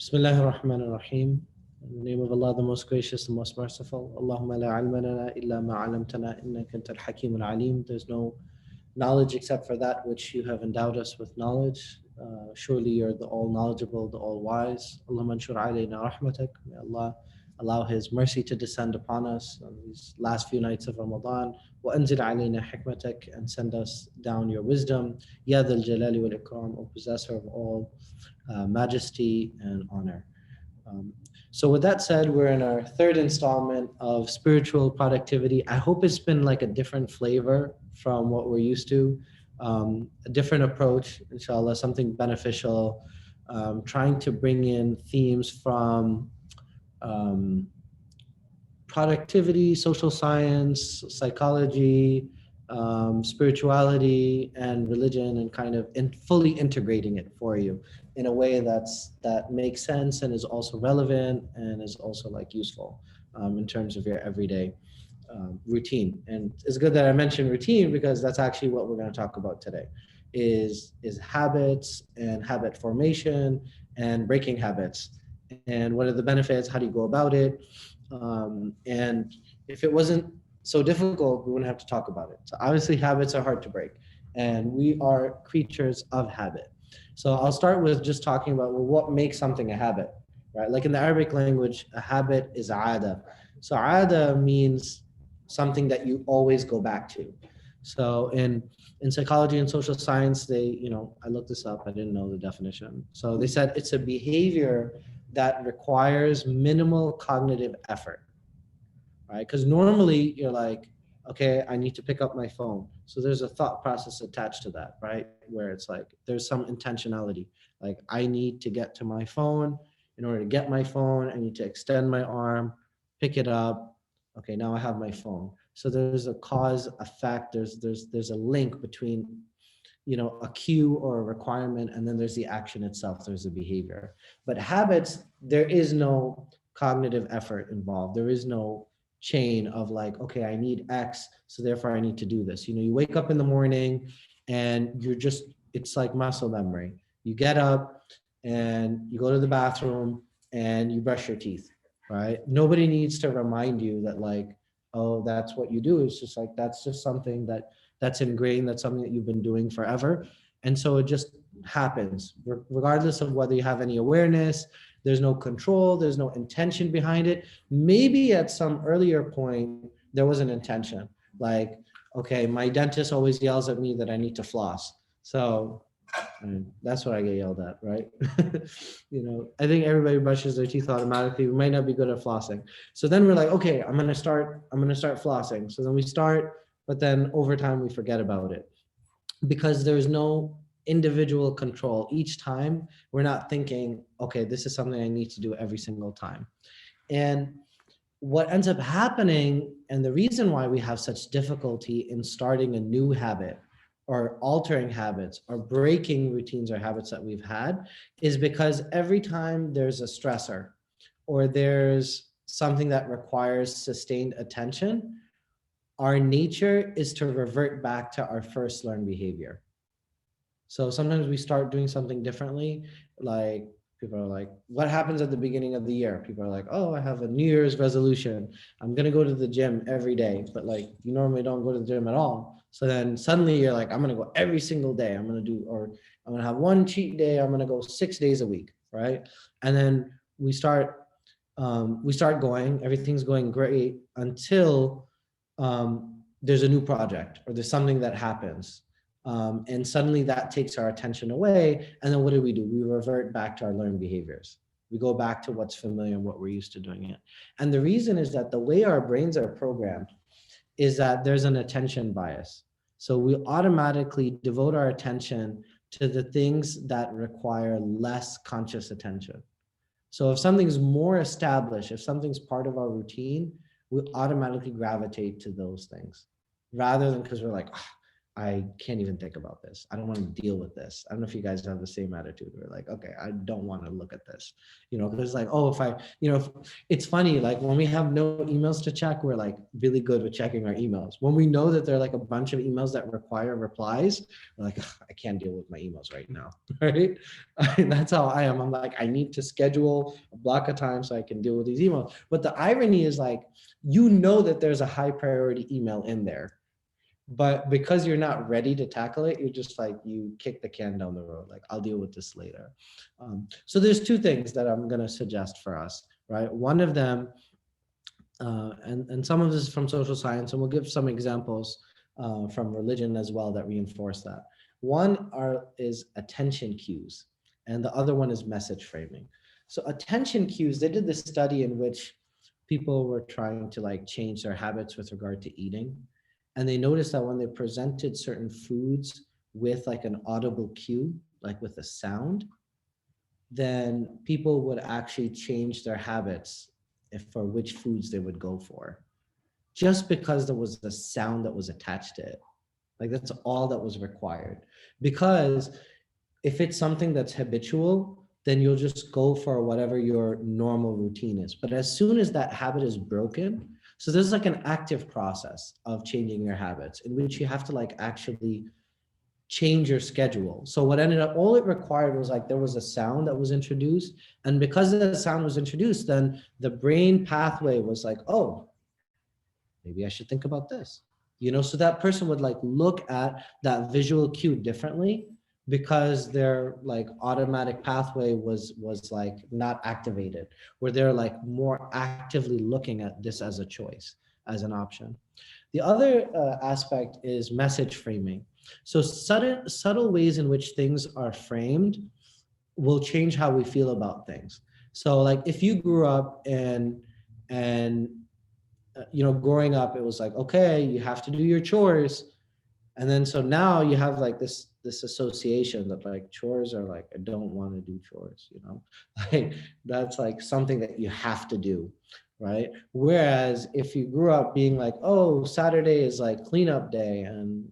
Bismillah ar-Rahman ar-Rahim. In the name of Allah, the most gracious, the most merciful. Allahumma la ilma lana illa ma 'allamtana innaka antal hakim al-alim. There's no knowledge except for that which you have endowed us with knowledge. Surely you're the all knowledgeable, the all wise. Allahumma anshur alayna rahmatak. May Allah allow His mercy to descend upon us on these last few nights of Ramadan. Wa anzil alayna hikmatak, and send us down your wisdom. Ya dhal jalali wal ikram, O possessor of all majesty and honor. So with that said, we're in our third installment of spiritual productivity. I hope it's been like a different flavor from what we're used to, a different approach, inshallah, something beneficial, trying to bring in themes from productivity, social science, psychology, spirituality, and religion, and kind of fully integrating it for you in a way that makes sense and is also relevant and is also like useful in terms of your everyday routine. And it's good that I mentioned routine, because that's actually what we're going to talk about today is habits and habit formation and breaking habits. And what are the benefits? How do you go about it? And if it wasn't so difficult, we wouldn't have to talk about it. So obviously habits are hard to break, and we are creatures of habit. So I'll start with just talking about, well, what makes something a habit, right? Like in the Arabic language, a habit is aada. So aada means something that you always go back to. So in psychology and social science, I looked this up, I didn't know the definition. So they said it's a behavior that requires minimal cognitive effort, right? Because normally you're like, okay, I need to pick up my phone. So there's a thought process attached to that, right? Where it's like, there's some intentionality. Like, I need to get to my phone. In order to get my phone, I need to extend my arm, pick it up. Okay, now I have my phone. So there's a cause effect. There's a link between, a cue or a requirement, and then there's the action itself. There's the behavior. But habits, there is no cognitive effort involved. There is no chain of like, okay, I need X, so therefore I need to do this. You wake up in the morning and it's like muscle memory. You get up and you go to the bathroom and you brush your teeth, right? Nobody needs to remind you that, like, oh, that's what you do. It's just like, that's just something that's ingrained. That's something that you've been doing forever. And so it just happens regardless of whether you have any awareness. There's no control, there's no intention behind it. Maybe at some earlier point, there was an intention. Like, okay, my dentist always yells at me that I need to floss. So that's what I get yelled at, right? I think everybody brushes their teeth automatically. We might not be good at flossing. So then we're like, okay, I'm gonna start flossing. So then we start, but then over time we forget about it because there's no individual control. Each time we're not thinking, okay, this is something I need to do every single time. And what ends up happening, and the reason why we have such difficulty in starting a new habit or altering habits or breaking routines or habits that we've had, is because every time there's a stressor or there's something that requires sustained attention, our nature is to revert back to our first learned behavior. So sometimes we start doing something differently. Like, people are like, what happens at the beginning of the year? People are like, oh, I have a New Year's resolution. I'm going to go to the gym every day. But like, you normally don't go to the gym at all. So then suddenly you're like, I'm going to go every single day. I'm going to have one cheat day. I'm going to go 6 days a week. Right. And then we start going, everything's going great until there's a new project or there's something that happens. And suddenly that takes our attention away. And then what do? We revert back to our learned behaviors. We go back to what's familiar and what we're used to doing it. And the reason is that the way our brains are programmed is that there's an attention bias. So we automatically devote our attention to the things that require less conscious attention. So if something's more established, if something's part of our routine, we automatically gravitate to those things rather than because we're like, I can't even think about this. I don't want to deal with this. I don't know if you guys have the same attitude. We're like, okay, I don't want to look at this, because like, oh, if I, it's funny, like when we have no emails to check, we're like really good with checking our emails. When we know that there are like a bunch of emails that require replies, we're like, "Ugh, I can't deal with my emails right now." Right? That's how I am. I'm like, I need to schedule a block of time so I can deal with these emails. But the irony is like, that there's a high priority email in there, but because you're not ready to tackle it, you're just like, you kick the can down the road, like, I'll deal with this later. So there's two things that I'm going to suggest for us, right? One of them, and some of this is from social science, and we'll give some examples from religion as well that reinforce that. One is attention cues, and the other one is message framing. So attention cues, they did this study in which people were trying to like change their habits with regard to eating, and they noticed that when they presented certain foods with like an audible cue, like with a sound, then people would actually change their habits for which foods they would go for, just because there was a sound that was attached to it. Like that's all that was required. Because if it's something that's habitual, then you'll just go for whatever your normal routine is. But as soon as that habit is broken, so there's like an active process of changing your habits in which you have to like actually change your schedule. So what ended up, all it required was like there was a sound that was introduced. And because the sound was introduced, then the brain pathway was like, oh, maybe I should think about this. So that person would like look at that visual cue differently because their like automatic pathway was like not activated, where they're like more actively looking at this as a choice, as an option. The other aspect is message framing. So subtle ways in which things are framed will change how we feel about things. So like if you grew up and growing up, it was like, okay, you have to do your chores. And then so now you have like this association that like chores are like, I don't want to do chores, like that's like something that you have to do, right? Whereas if you grew up being like, oh, Saturday is like cleanup day, and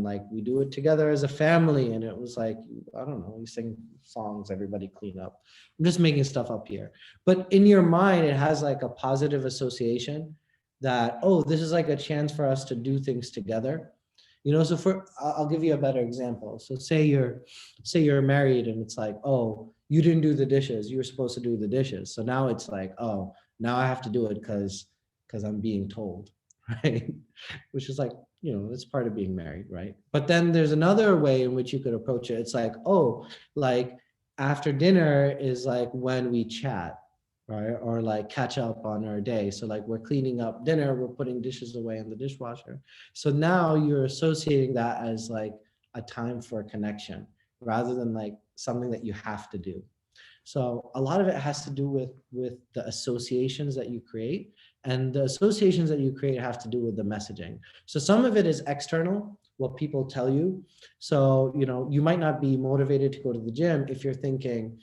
like we do it together as a family, and it was like, I don't know, we sing songs, everybody clean up. I'm just making stuff up here. But in your mind, it has like a positive association that, oh, this is like a chance for us to do things together. So I'll give you a better example. So say you're married and it's like, oh, you didn't do the dishes. You were supposed to do the dishes. So now it's like, oh, now I have to do it because I'm being told, right? Which is like, it's part of being married, right? But then there's another way in which you could approach it. It's like, oh, like after dinner is like when we chat, right? Or like catch up on our day. So like we're cleaning up dinner, we're putting dishes away in the dishwasher. So now you're associating that as like a time for a connection rather than like something that you have to do. So a lot of it has to do with the associations that you create, and the associations that you create have to do with the messaging. So some of it is external, what people tell you. So, you might not be motivated to go to the gym if you're thinking,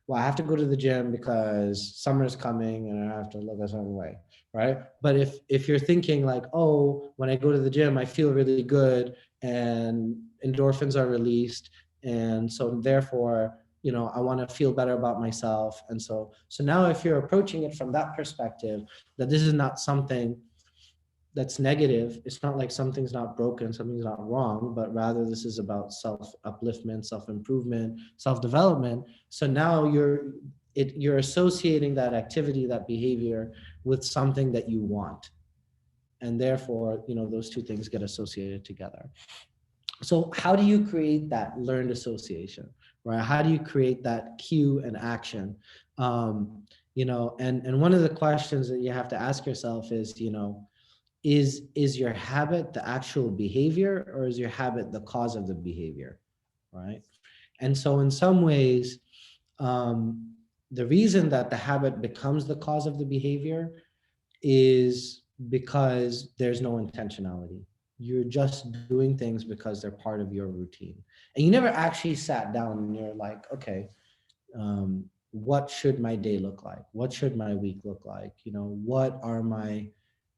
well, I have to go to the gym because summer's coming and I have to look a certain way, right? But if you're thinking like, oh, when I go to the gym, I feel really good and endorphins are released, and so therefore, I want to feel better about myself. And so now if you're approaching it from that perspective, that this is not something that's negative, it's not like something's not broken, something's not wrong, but rather this is about self-upliftment, self-improvement, self-development. So now you're associating that activity, that behavior with something that you want. And therefore, those two things get associated together. So how do you create that learned association, right? How do you create that cue and action? And one of the questions that you have to ask yourself is your habit the actual behavior, or is your habit the cause of the behavior, right? And so in some ways, the reason that the habit becomes the cause of the behavior is because there's no intentionality. You're just doing things because they're part of your routine. And you never actually sat down and you're like, okay, what should my day look like? What should my week look like? What are my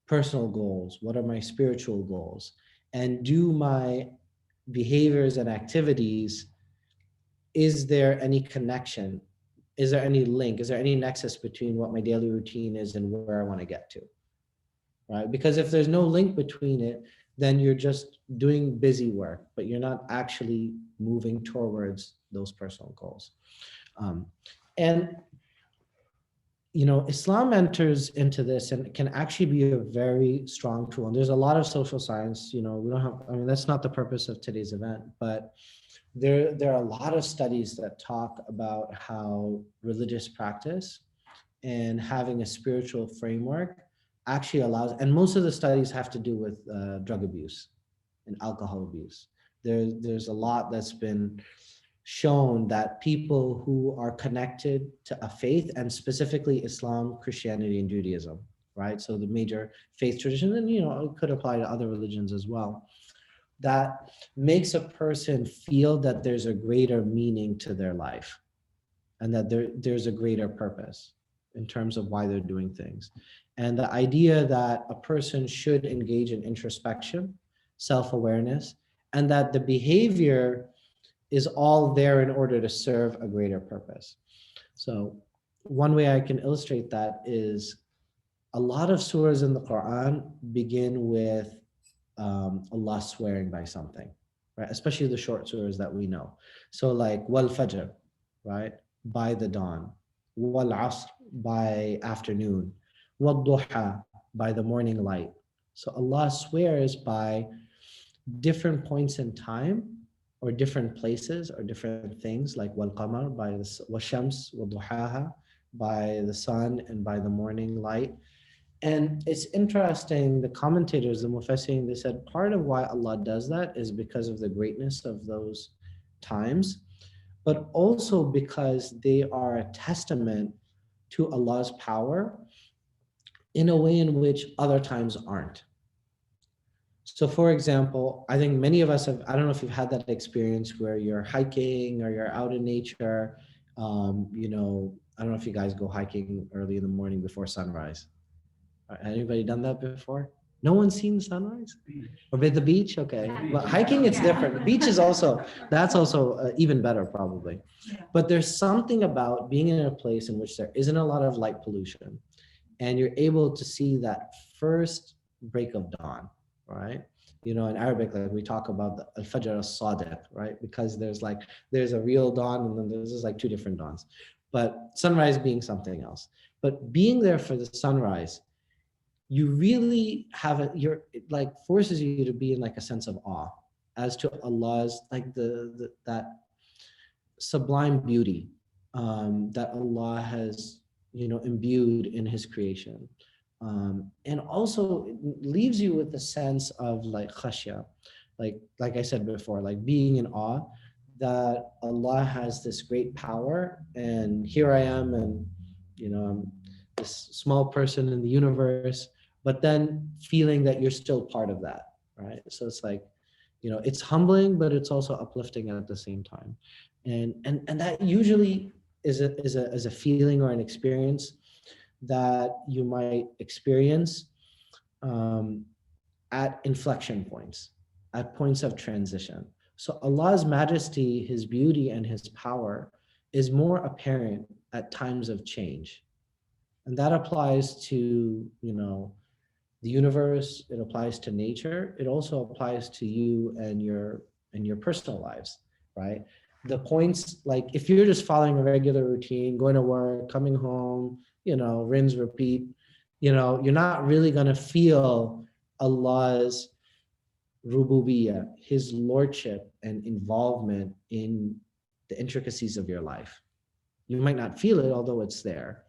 personal goals? What are my spiritual goals? and do my behaviors and activities, is there any connection? Is there any link? Is there any nexus between what my daily routine is and where I want to get to? Right? Because if there's no link between it, then you're just doing busy work, but you're not actually moving towards those personal goals. Um, and Islam enters into this and can actually be a very strong tool. And there's a lot of social science. We don't have. I mean, that's not the purpose of today's event, but there are a lot of studies that talk about how religious practice and having a spiritual framework actually allows, and most of the studies have to do with drug abuse and alcohol abuse. There's a lot that's been shown that people who are connected to a faith, and specifically Islam, Christianity, and Judaism, right? So the major faith tradition, and it could apply to other religions as well, that makes a person feel that there's a greater meaning to their life and that there's a greater purpose in terms of why they're doing things. And the idea that a person should engage in introspection, self-awareness, and that the behavior is all there in order to serve a greater purpose. So one way I can illustrate that is a lot of surahs in the Quran begin with Allah swearing by something, right? Especially the short surahs that we know. So like wal fajr, right? By the dawn, wal asr, by afternoon, wal duha, by the morning light. So Allah swears by different points in time or different places or different things, like wal qamar, by the shams, wal duhaha, by the sun and by the morning light. And it's interesting, the commentators, the Mufassirin, they said part of why Allah does that is because of the greatness of those times, but also because they are a testament to Allah's power in a way in which other times aren't. So for example, I think many of us have, I don't know if you've had that experience where you're hiking or you're out in nature. I don't know if you guys go hiking early in the morning before sunrise. Anybody done that before? No one's seen the sunrise? Or been the beach? Okay. But hiking, it's different. The beach is also, that's also even better probably. But there's something about being in a place in which there isn't a lot of light pollution and you're able to see that first break of dawn, right? In Arabic, like we talk about the al-fajr as-sadiq, right? Because there's a real dawn and then there's just like two different dawns. But sunrise being something else. But being there for the sunrise, you really it like forces you to be in like a sense of awe as to Allah's like that sublime beauty that Allah has imbued in His creation, and also it leaves you with a sense of like khashya, like I said before, like being in awe that Allah has this great power, and here I am, and I'm this small person in the universe, but then feeling that you're still part of that, right? So it's like, it's humbling, but it's also uplifting at the same time. And that usually is a feeling or an experience that you might experience at inflection points, at points of transition. So Allah's majesty, His beauty, and His power is more apparent at times of change. And that applies to, the universe, it applies to nature, it also applies to you and your personal lives, right? The points, like if you're just following a regular routine, going to work, coming home, rinse, repeat, you're not really gonna feel Allah's rububiyyah, His lordship and involvement in the intricacies of your life. You might not feel it, although it's there.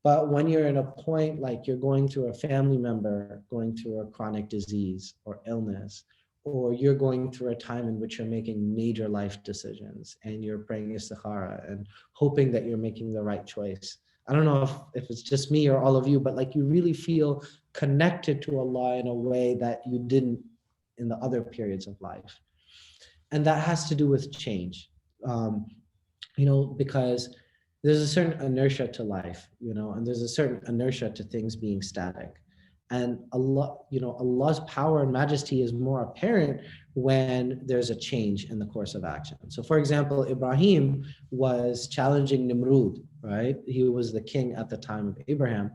But when you're in a point like you're going through a family member going through a chronic disease or illness, or you're going through a time in which you're making major life decisions and you're praying istikhara and hoping that you're making the right choice. I don't know if it's just me or all of you, but like you really feel connected to Allah in a way that you didn't in the other periods of life. And that has to do with change, because there's a certain inertia to life, and there's a certain inertia to things being static. And Allah, Allah's power and majesty is more apparent when there's a change in the course of action. So for example, Ibrahim was challenging Nimrud, right? He was the king at the time of Abraham.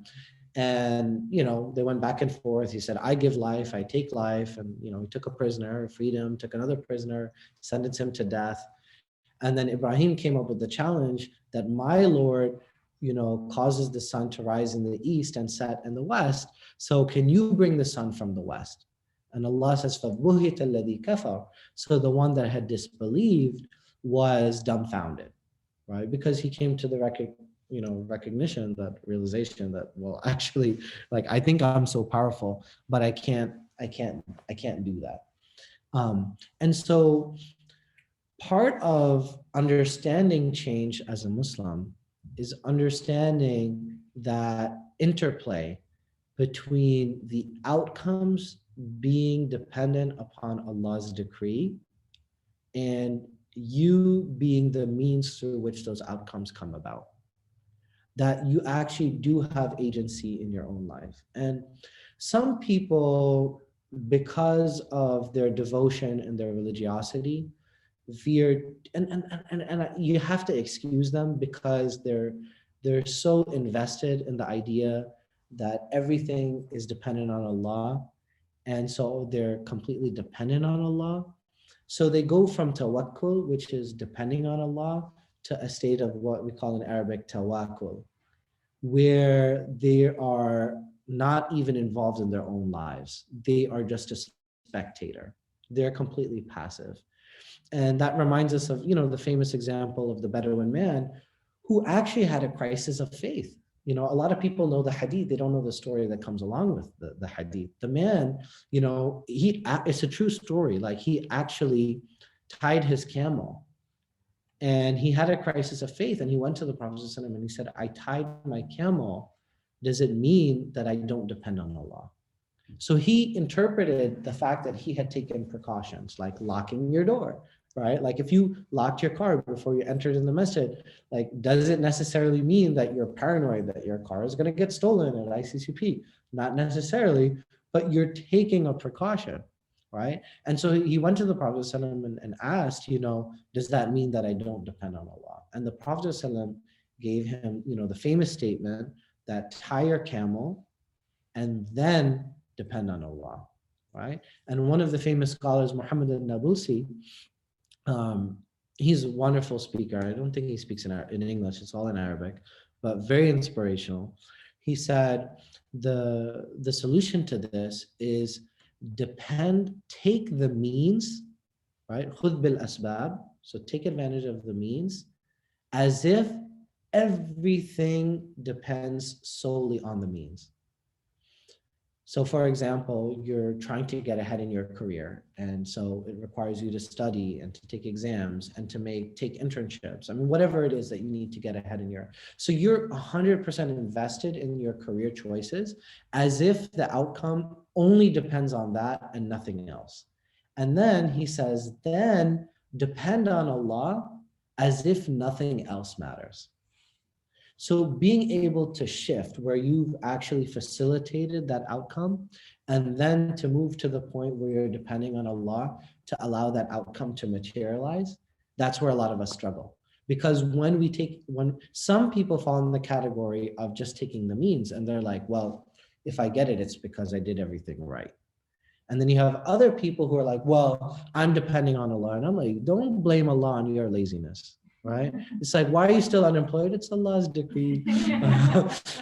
And, they went back and forth. He said, I give life, I take life. And, he took a prisoner, freed him, took another prisoner, sentenced him to death. And then Ibrahim came up with the challenge that my Lord, causes the sun to rise in the east and set in the west. So can you bring the sun from the west? And Allah says, فَبُهِتَ الَّذِي كَفَرَ. So the one that had disbelieved was dumbfounded, right? Because he came to the recognition, that realization that, well, actually, like, I think I'm so powerful, but I can't do that. And so part of understanding change as a Muslim is understanding that interplay between the outcomes being dependent upon Allah's decree and you being the means through which those outcomes come about. That you actually do have agency in your own life. And some people, because of their devotion and their religiosity, veer, and you have to excuse them because they're so invested in the idea that everything is dependent on Allah, and so they're completely dependent on Allah. So they go from tawakkul, which is depending on Allah, to a state of what we call in Arabic tawakkul, where they are not even involved in their own lives. They are just a spectator. They're completely passive. And that reminds us of, the famous example of the Bedouin man who actually had a crisis of faith. A lot of people know the hadith, they don't know the story that comes along with the hadith. The man, it's a true story. Like, he actually tied his camel and he had a crisis of faith, and he went to the Prophet ﷺ and he said, I tied my camel. Does it mean that I don't depend on Allah? So he interpreted the fact that he had taken precautions, like locking your door, right? Like, if you locked your car before you entered in the masjid, like, does it necessarily mean that you're paranoid that your car is going to get stolen at ICCP? Not necessarily, but you're taking a precaution, right? And so he went to the Prophet ﷺ and asked, does that mean that I don't depend on Allah? And the Prophet ﷺ gave him, the famous statement that tie your camel and then depend on Allah, right? And one of the famous scholars, Muhammad al-Nabusi, he's a wonderful speaker. I don't think he speaks in English, it's all in Arabic, but very inspirational. He said, the solution to this is take the means, right? Khudh bil asbab, so take advantage of the means as if everything depends solely on the means. So for example, you're trying to get ahead in your career. And so it requires you to study and to take exams and to take internships. I mean, whatever it is that you need to get ahead in your, so you're 100% invested in your career choices as if the outcome only depends on that and nothing else. And then he says, then depend on Allah as if nothing else matters. So being able to shift where you've actually facilitated that outcome and then to move to the point where you're depending on Allah to allow that outcome to materialize, that's where a lot of us struggle. Because when some people fall in the category of just taking the means and they're like, well, if I get it, it's because I did everything right. And then you have other people who are like, well, I'm depending on Allah. And I'm like, don't blame Allah on your laziness. Right? It's like, why are you still unemployed? It's Allah's decree.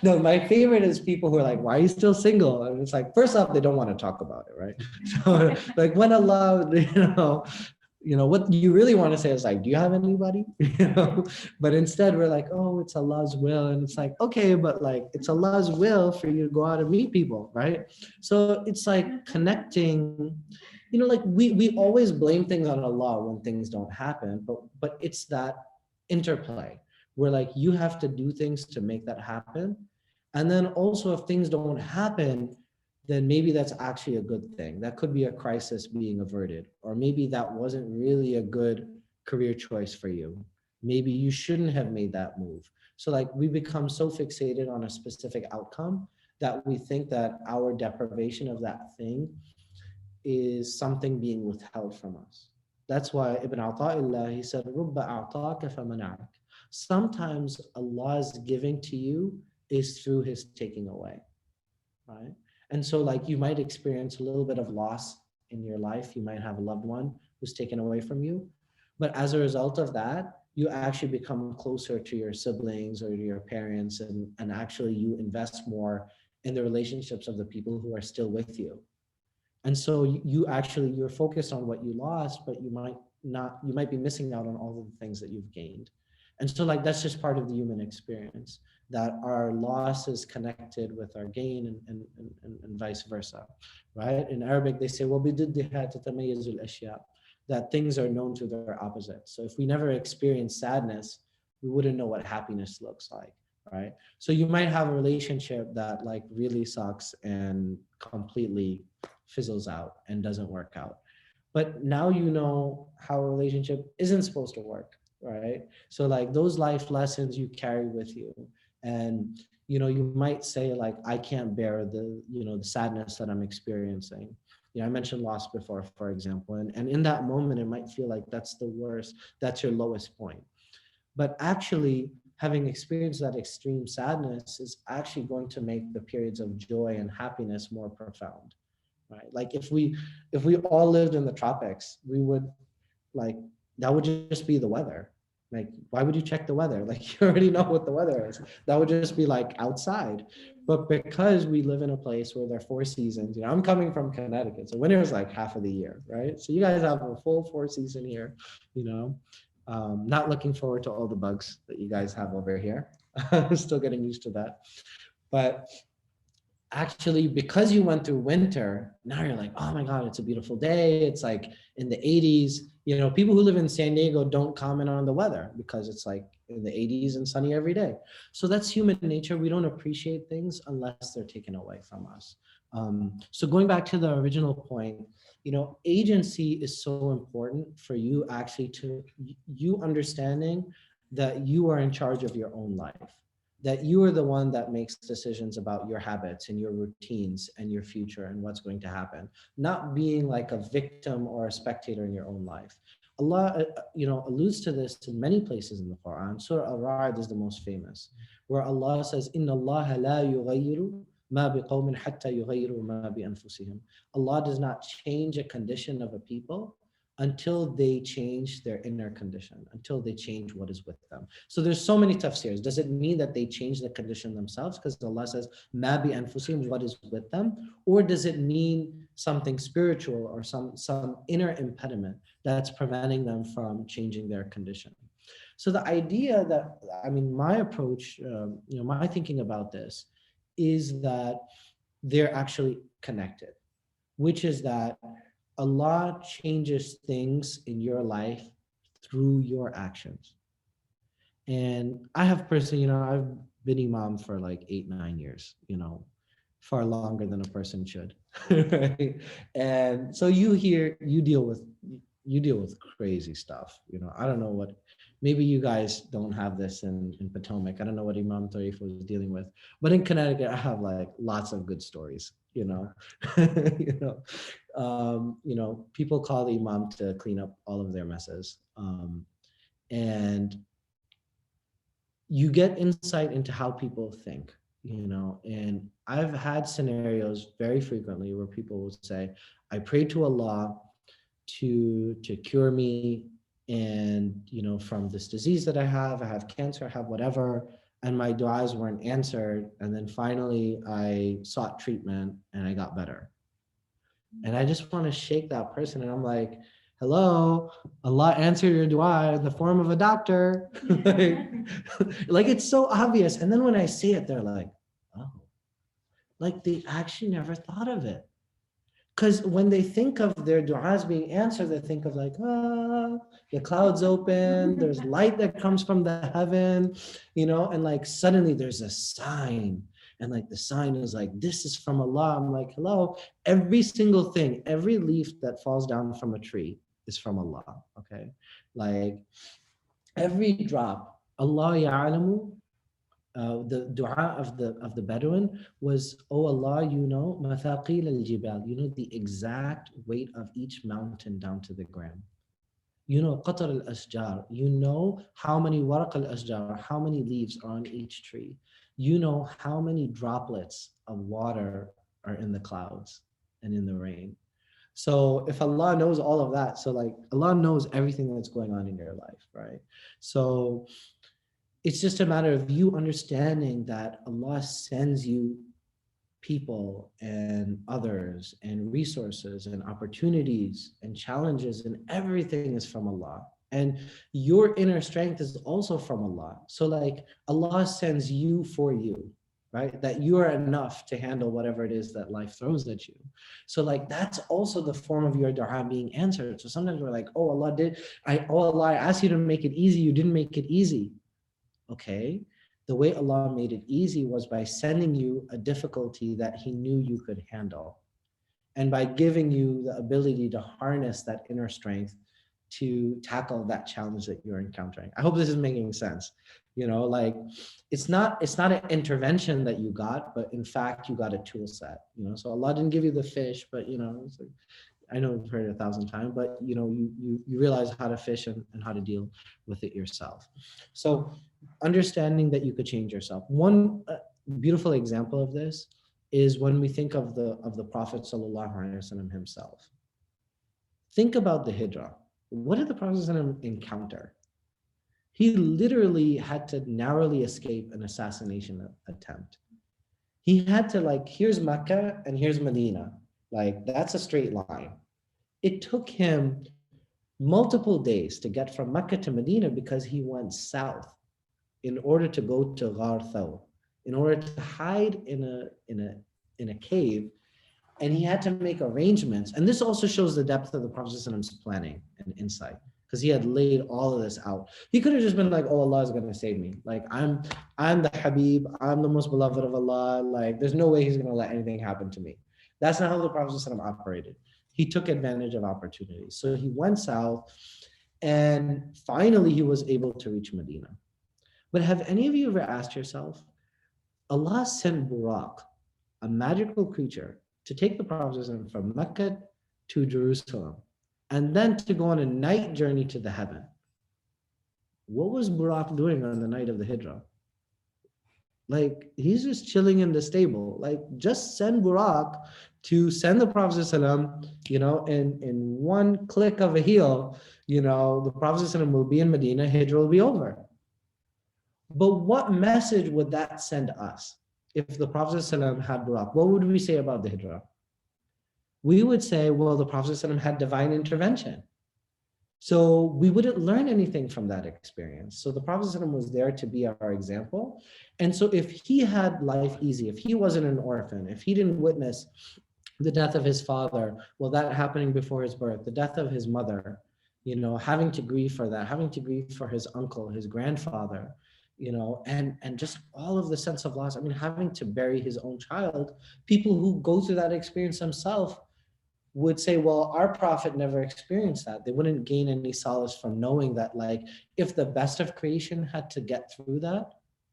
No, my favorite is people who are like, why are you still single? And it's like, first off, they don't want to talk about it, right? So like when Allah, what you really want to say is like, do you have anybody? But instead we're like, oh, it's Allah's will. And it's like, okay, but like, it's Allah's will for you to go out and meet people, right? So it's like connecting, like we always blame things on Allah when things don't happen, but it's that interplay where like you have to do things to make that happen. And then also if things don't happen, then maybe that's actually a good thing. That could be a crisis being averted, or maybe that wasn't really a good career choice for you. Maybe you shouldn't have made that move. So like we become so fixated on a specific outcome that we think that our deprivation of that thing is something being withheld from us. That's why Ibn Ata'illah, he said, رُبَّ أَعْطَاكَ فَمَنَعَكَ. Sometimes Allah's giving to you is through his taking away, right? And so like you might experience a little bit of loss in your life. You might have a loved one who's taken away from you. But as a result of that, you actually become closer to your siblings or to your parents, and actually you invest more in the relationships of the people who are still with you. And so you actually, you're focused on what you lost, but you might be missing out on all of the things that you've gained. And so like that's just part of the human experience, that our loss is connected with our gain, and vice versa, right? In Arabic they say وَبِضِدِّهَا تَتَمَيَّزُ الْأَشْيَاء, that things are known to their opposite. So if we never experience sadness, we wouldn't know what happiness looks like, right? So you might have a relationship that like really sucks and completely fizzles out and doesn't work out. But now you know how a relationship isn't supposed to work, right? So like those life lessons you carry with you. And you might say like, I can't bear the sadness that I'm experiencing. I mentioned loss before, for example, and in that moment it might feel like that's the worst, that's your lowest point. But actually, having experienced that extreme sadness is actually going to make the periods of joy and happiness more profound, right? Like if we all lived in the tropics, we would, like, that would just be the weather. Like, why would you check the weather? Like, you already know what the weather is. That would just be like outside. But because we live in a place where there are four seasons, I'm coming from Connecticut, so winter is like half of the year, right? So you guys have a full four season here, you know. Not looking forward to all the bugs that you guys have over here. Still getting used to that. But actually, because you went through winter, now you're like, oh my God, it's a beautiful day. It's like in the 80s. People who live in San Diego don't comment on the weather because it's like in the 80s and sunny every day. So that's human nature. We don't appreciate things unless they're taken away from us. So going back to the original point, agency is so important for you actually to you understanding that you are in charge of your own life, that you are the one that makes decisions about your habits and your routines and your future and what's going to happen, not being like a victim or a spectator in your own life. Allah, alludes to this in many places in the Quran. Surah Al-Ra'd is the most famous, where Allah says, "Inna Allah la yughayyiru ma biqawmin hatta yughayyiru ma bi anfusihim." Allah does not change a condition of a people until they change their inner condition, until they change what is with them. So there's so many tafsirs. Does it mean that they change the condition themselves? Because Allah says, "Ma bi anfusihim," what is with them? Or does it mean something spiritual or some inner impediment that's preventing them from changing their condition? So the idea that, my approach, my thinking about this is that they're actually connected, which is that Allah changes things in your life through your actions. And I have personally, I've been Imam for like 8-9 years, far longer than a person should. Right? And so you deal with crazy stuff. I don't know what, maybe you guys don't have this in Potomac. I don't know what Imam Tarif was dealing with, but in Connecticut, I have like lots of good stories, people call the Imam to clean up all of their messes. And you get insight into how people think, and I've had scenarios very frequently where people will say, I pray to Allah to cure me and from this disease that I have cancer, I have whatever, and my du'as weren't answered, and then finally I sought treatment and I got better. And I just want to shake that person, and I'm like, hello, Allah answered your dua in the form of a doctor. like it's so obvious. And then when I say it, they're like, oh, like they actually never thought of it. Because when they think of their du'as being answered, they think of like, the clouds open, there's light that comes from the heaven, and like suddenly there's a sign. And like the sign is like, this is from Allah. I'm like, hello, every single thing, every leaf that falls down from a tree is from Allah, okay? Like every drop, Allah ya'alamu The dua of the Bedouin was, "Oh Allah, you know, mathaqil al-jibal, you know the exact weight of each mountain down to the gram. You know, qatar al-ashjar, you know how many waraq al-ashjar, how many leaves are on each tree. You know how many droplets of water are in the clouds and in the rain." So if Allah knows all of that, so like Allah knows everything that's going on in your life, right? So it's just a matter of you understanding that Allah sends you people and others and resources and opportunities and challenges, and everything is from Allah. And your inner strength is also from Allah. So like Allah sends you for you, right? That you are enough to handle whatever it is that life throws at you. So like that's also the form of your dua being answered. So sometimes we're like, oh Allah, I asked you to make it easy, you didn't make it easy. Okay, the way Allah made it easy was by sending you a difficulty that He knew you could handle, and by giving you the ability to harness that inner strength to tackle that challenge that you're encountering. I hope this is making sense. You know, like it's not an intervention that you got, but in fact you got a tool set. You know, so Allah didn't give you the fish, but you know, it's like, I know you've heard it 1,000 times, but you know, you realize how to fish and how to deal with it yourself. So understanding that you could change yourself. One beautiful example of this is when we think of the Prophet Sallallahu Alaihi Wasallam himself. Think about the Hijrah. What did the Prophet ﷺ encounter? He literally had to narrowly escape an assassination attempt. He had to, like, here's Mecca and here's Medina. Like, that's a straight line. It took him multiple days to get from Mecca to Medina because he went south in order to go to Ghar Thawr, in order to hide in a cave. And he had to make arrangements. And this also shows the depth of the Prophet's planning and insight, because he had laid all of this out. He could have just been like, oh, Allah is going to save me. Like, I'm the Habib, I'm the most beloved of Allah. Like, there's no way he's going to let anything happen to me. That's not how the Prophet operated. He took advantage of opportunities. So he went south, and finally he was able to reach Medina. But have any of you ever asked yourself, Allah sent Buraq, a magical creature, to take the Prophet from Mecca to Jerusalem, and then to go on a night journey to the heaven. What was Buraq doing on the night of the Hijrah? Like, he's just chilling in the stable. Like, just send Buraq to send the Prophet, you know, in one click of a heel, you know, the Prophet will be in Medina, Hijrah will be over. But what message would that send us? If the Prophet ﷺ had Buraq, what would we say about the Hijrah? We would say, well, the Prophet ﷺ had divine intervention. So we wouldn't learn anything from that experience. So the Prophet ﷺ was there to be our example. And so if he had life easy, if he wasn't an orphan, if he didn't witness the death of his father, well, that happening before his birth, the death of his mother, you know, having to grieve for that, having to grieve for his uncle, his grandfather, you know, and just all of the sense of loss. I mean, having to bury his own child, people who go through that experience themselves would say, well, our Prophet never experienced that. They wouldn't gain any solace from knowing that, like, if the best of creation had to get through that,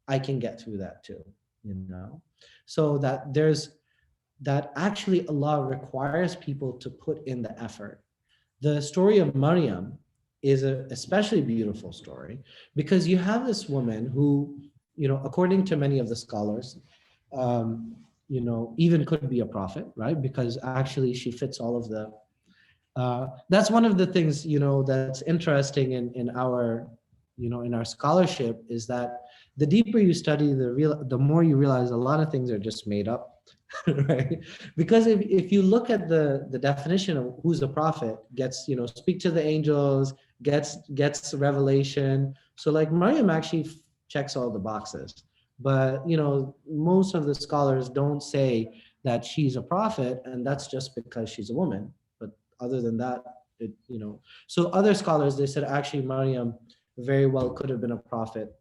I can get through that too, you know? So that actually Allah requires people to put in the effort. The story of Maryam is an especially beautiful story, because you have this woman who, you know, according to many of the scholars, you know, even could be a prophet, right? Because actually she fits all of the, that's one of the things, you know, that's interesting in our, you know, in our scholarship, is that the deeper you study, the more you realize a lot of things are just made up. Right? Because if you look at the definition of who's a prophet, gets, you know, speak to the angels, gets revelation. So like Maryam actually checks all the boxes. But, you know, most of the scholars don't say that she's a prophet, and that's just because she's a woman. But other than that, you know, so other scholars, they said actually Maryam very well could have been a prophet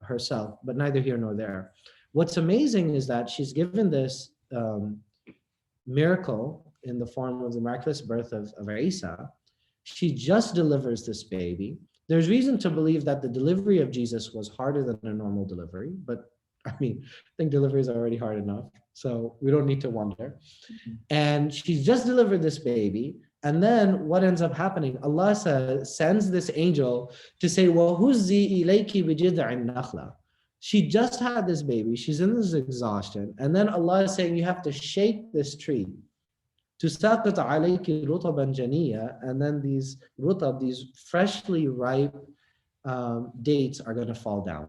herself, but neither here nor there. What's amazing is that she's given this miracle in the form of the miraculous birth of Isa. She just delivers this baby. There's reason to believe that the delivery of Jesus was harder than a normal delivery, but I mean, I think delivery is already hard enough, so we don't need to wonder. And she's just delivered this baby. And then what ends up happening? Allah sends this angel to say, "Well, huzi ilayki bi jid'in nakhla." She just had this baby. She's in this exhaustion, and then Allah is saying, "You have to shake this tree." تساقط عليك رطبا جنيا, and then these rutab, these freshly ripe dates are going to fall down,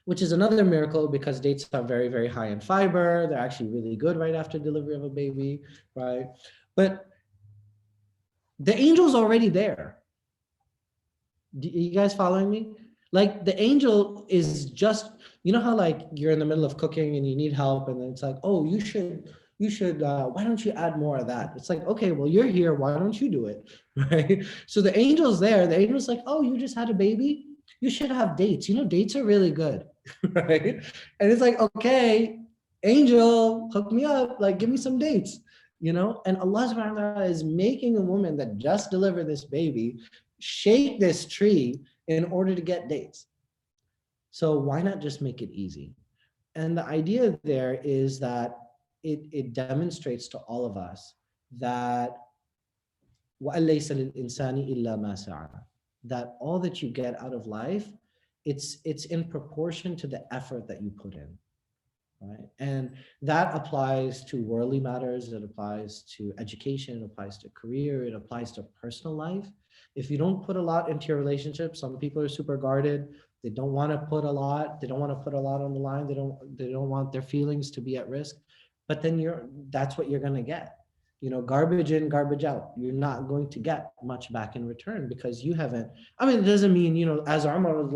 which is another miracle because dates are very, very high in fiber. They're actually really good right after delivery of a baby, right? But the angel's already there. You guys following me? Like the angel is just, you know how like you're in the middle of cooking and you need help, and then it's like, oh, you should why don't you add more of that? It's like, okay, well, you're here, why don't you do it? Right? So the angel's there. The angel's like, oh, you just had a baby, you should have dates. You know, dates are really good. Right? And it's like, okay, angel, hook me up, like give me some dates, you know. And Allah subhanahu wa ta'ala is making a woman that just delivered this baby shake this tree in order to get dates. So why not just make it easy? And the idea there is that it demonstrates to all of us that وَأَلَّيْسَ لِلْإِنسَانِ إِلَّا مَا سَعَى, that all that you get out of life, it's in proportion to the effort that you put in. Right? And that applies to worldly matters, it applies to education, it applies to career, it applies to personal life. If you don't put a lot into your relationship, some people are super guarded. They don't want to put a lot. They don't want to put a lot on the line. They don't want their feelings to be at risk. But then that's what you're going to get. You know, garbage in, garbage out. You're not going to get much back in return because you haven't. I mean, it doesn't mean, you know, as Umar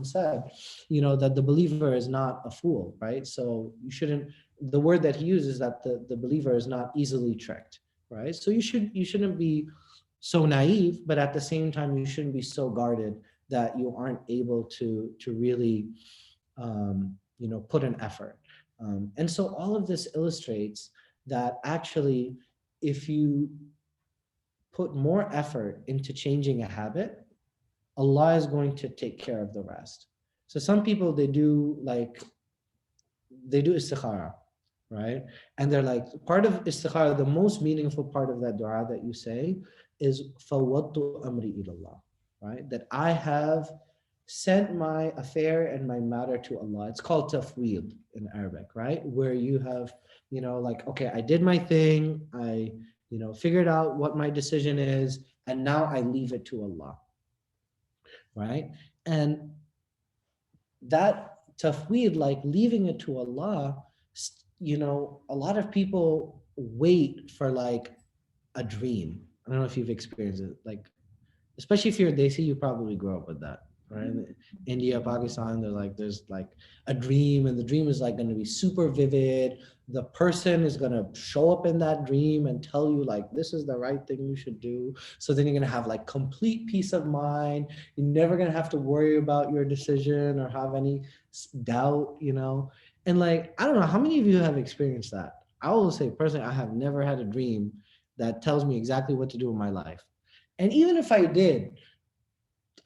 said, you know, that the believer is not a fool, right? So you shouldn't, the word that he uses, that the believer is not easily tricked, right? So you shouldn't be so naive, but at the same time, you shouldn't be so guarded that you aren't able to really, you know, put an effort. And so all of this illustrates that actually, if you put more effort into changing a habit, Allah is going to take care of the rest. So some people, they do istikhara, right? And they're like, part of istikhara, the most meaningful part of that dua that you say is fawwadtu amri ilallah, right? That I have sent my affair and my matter to Allah. It's called tafweed in Arabic, right? Where you have, you know, like, okay, I did my thing, I, you know, figured out what my decision is, and now I leave it to Allah, right? And that tafweed, like leaving it to Allah, you know, a lot of people wait for like a dream. I don't know if you've experienced it, like, especially if you're Desi, you probably grew up with that, right? India, Pakistan, there's like a dream, and the dream is like going to be super vivid. The person is going to show up in that dream and tell you like, this is the right thing you should do. So then you're going to have like complete peace of mind. You're never going to have to worry about your decision or have any doubt, you know? And like, I don't know, how many of you have experienced that? I will say personally, I have never had a dream that tells me exactly what to do in my life. And even if I did,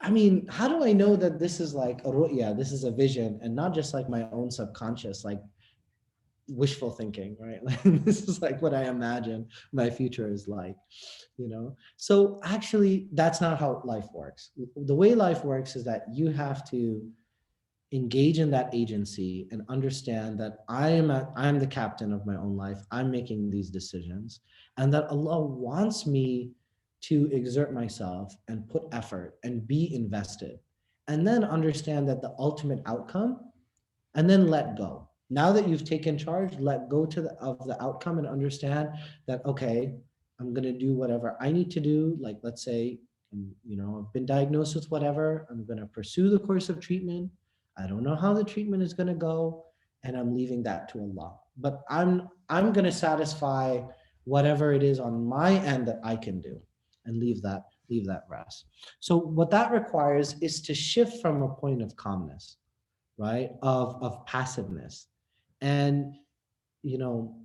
I mean, how do I know that this is like a ru'ya, this is a vision, and not just like my own subconscious, like wishful thinking, right? Like this is like what I imagine my future is like, you know? So actually, that's not how life works. The way life works is that you have to engage in that agency and understand that I'm the captain of my own life. I'm making these decisions, and that Allah wants me to exert myself and put effort and be invested, and then understand that the ultimate outcome, and then let go. Now that you've taken charge, let go of the outcome and understand that, okay, I'm going to do whatever I need to do. Like, let's say, you know, I've been diagnosed with whatever, I'm going to pursue the course of treatment. I don't know how the treatment is going to go, and I'm leaving that to Allah. But I'm going to satisfy whatever it is on my end that I can do, and leave that rest. So what that requires is to shift from a point of calmness, right? Of passiveness. And you know,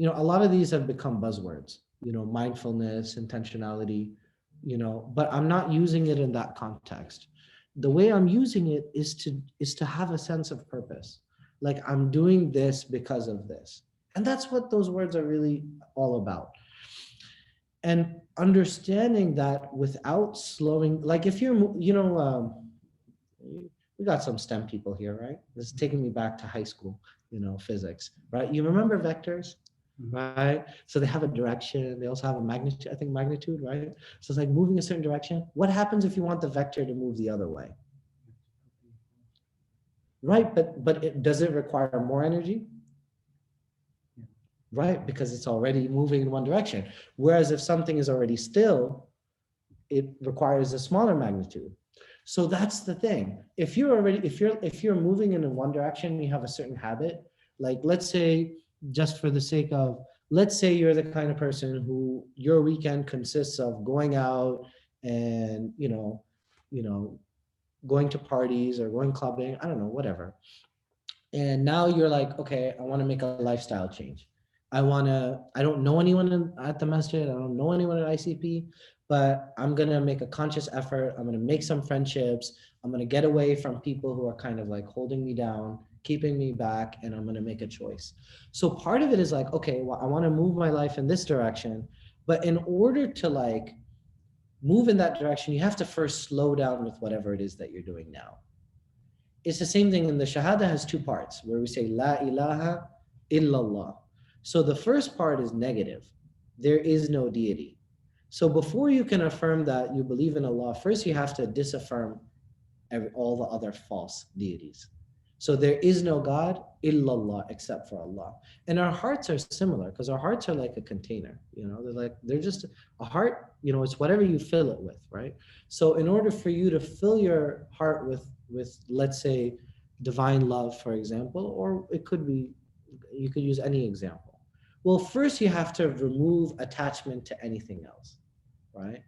a lot of these have become buzzwords, you know, mindfulness, intentionality, you know, but I'm not using it in that context. the way I'm using it is to have a sense of purpose. Like I'm doing this because of this. And that's what those words are really all about. And understanding that without slowing, like if you're, we got some STEM people here, right? This is taking me back to high school, physics, right? You remember vectors, right? So they have a direction. They also have a magnitude, I think magnitude, right? So it's like moving a certain direction. What happens if you want the vector to move the other way? Right, but does it require more energy? Right, because it's already moving in one direction. Whereas if something is already still, it requires a smaller magnitude. So that's the thing. If you're moving in one direction, you have a certain habit. Like let's say, just for the sake of, let's say you're the kind of person who your weekend consists of going out and going to parties or going clubbing, I don't know, whatever. And now you're like, okay, I want to make a lifestyle change. I don't know anyone at the masjid, I don't know anyone at ICP, but I'm going to make a conscious effort. I'm going to make some friendships. I'm going to get away from people who are kind of like holding me down, keeping me back, and I'm going to make a choice. So part of it is like, okay, well, I want to move my life in this direction, but in order to like move in that direction, you have to first slow down with whatever it is that you're doing now. It's the same thing in the Shahada has two parts where we say La ilaha illallah. So the first part is negative. There is no deity. So before you can affirm that you believe in Allah, first you have to disaffirm all the other false deities. So there is no God illallah except for Allah. And our hearts are similar because our hearts are like a container, they're just a heart, it's whatever you fill it with, right? So in order for you to fill your heart with let's say divine love, for example, or it could be, you could use any example. Well, first you have to remove attachment to anything else, right?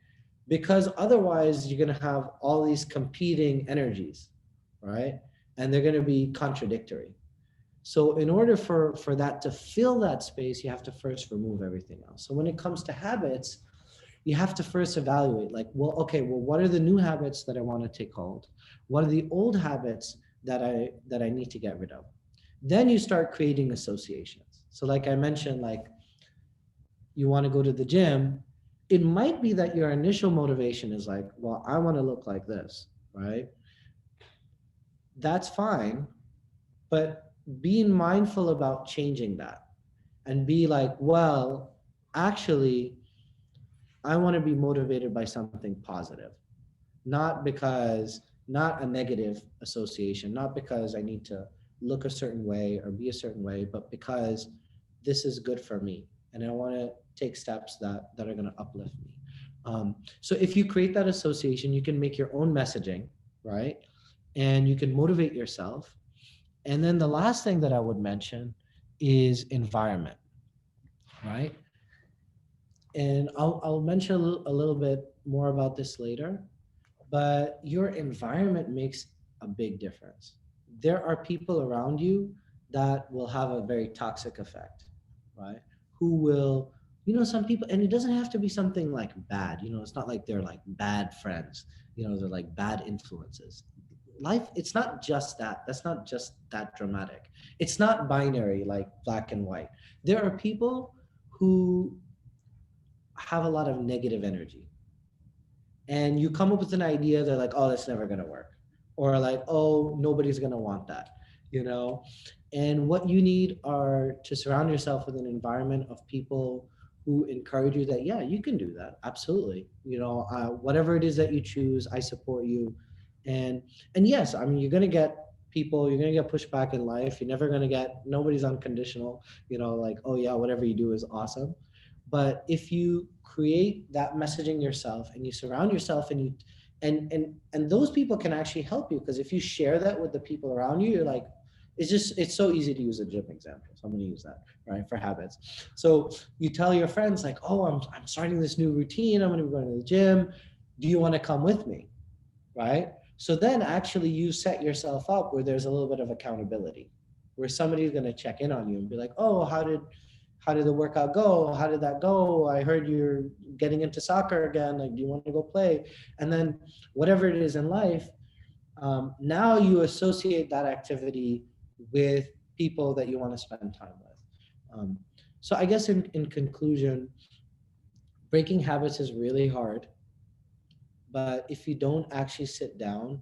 Because otherwise you're going to have all these competing energies, right? And they're going to be contradictory. So in order for that to fill that space, you have to first remove everything else. So when it comes to habits, you have to first evaluate like, what are the new habits that I want to take hold? What are the old habits that I need to get rid of? Then you start creating associations. So like I mentioned, like you want to go to the gym, it might be that your initial motivation is like, well, I want to look like this, right? That's fine, but being mindful about changing that and be like, well, actually, I want to be motivated by something positive, not a negative association, not because I need to look a certain way or be a certain way, but because this is good for me and I want to take steps that are going to uplift me. So if you create that association, you can make your own messaging, right? And you can motivate yourself. And then the last thing that I would mention is environment, right? And I'll mention a little bit more about this later, but your environment makes a big difference. There are people around you that will have a very toxic effect, right? Who will, some people, and it doesn't have to be something like bad, it's not like they're like bad friends, they're like bad influences. Life, it's not just that. That's not just that dramatic. It's not binary like black and white. There are people who have a lot of negative energy, and you come up with an idea, they're like, oh, that's never going to work, or like, oh, nobody's going to want that, and what you need are to surround yourself with an environment of people who encourage you that, yeah, you can do that, absolutely, whatever it is that you choose, I support you. And yes, I mean, you're going to get people, you're going to get pushback in life, you're never going to get, nobody's unconditional, like, oh yeah, whatever you do is awesome. But if you create that messaging yourself and you surround yourself and you and those people can actually help you, because if you share that with the people around you, you're like, it's so easy to use a gym example, so I'm going to use that, right, for habits. So you tell your friends like, oh, I'm starting this new routine, I'm going to be going to the gym, do you want to come with me, right? So then actually you set yourself up where there's a little bit of accountability, where somebody's going to check in on you and be like, oh, how did the workout go? How did that go? I heard you're getting into soccer again. Like, do you want to go play? And then whatever it is in life, Now you associate that activity with people that you want to spend time with. So I guess in conclusion, breaking habits is really hard, but if you don't actually sit down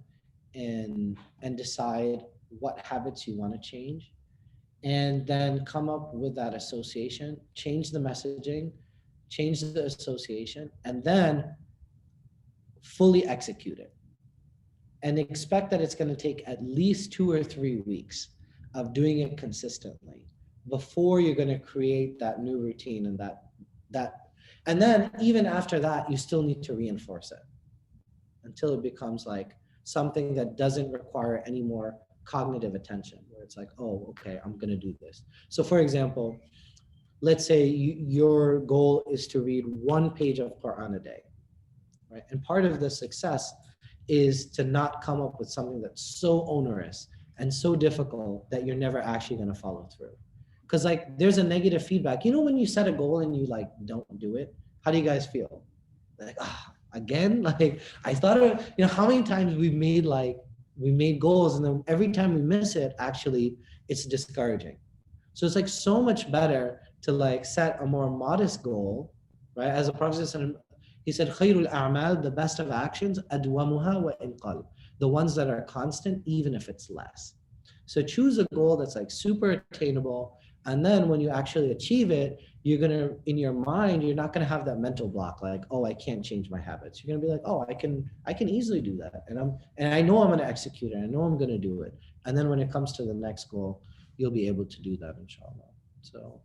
and decide what habits you want to change, and then come up with that association, change the messaging, change the association, and then fully execute it, and expect that it's going to take at least 2 or 3 weeks of doing it consistently before you're going to create that new routine, and that and then even after that you still need to reinforce it until it becomes like something that doesn't require any more cognitive attention, where it's like, oh, okay, I'm going to do this. So for example, let's say your goal is to read 1 page of Quran a day, right? And part of the success is to not come up with something that's so onerous and so difficult that you're never actually going to follow through. Because like there's a negative feedback. When you set a goal and you like don't do it, how do you guys feel? Like, again? Like I thought of, how many times we made goals, and then every time we miss it, actually it's discouraging. So it's like so much better to like set a more modest goal, right? As the Prophet said, he said, "Khairul a'mal," the best of actions, adwamuha wa inqal, the ones that are constant, even if it's less. So choose a goal that's like super attainable, and then when you actually achieve it, you're gonna, in your mind, you're not gonna have that mental block like, oh, I can't change my habits. You're gonna be like, oh, I can easily do that, and I know I'm gonna execute it. I know I'm gonna do it. And then when it comes to the next goal, you'll be able to do that, inshallah. So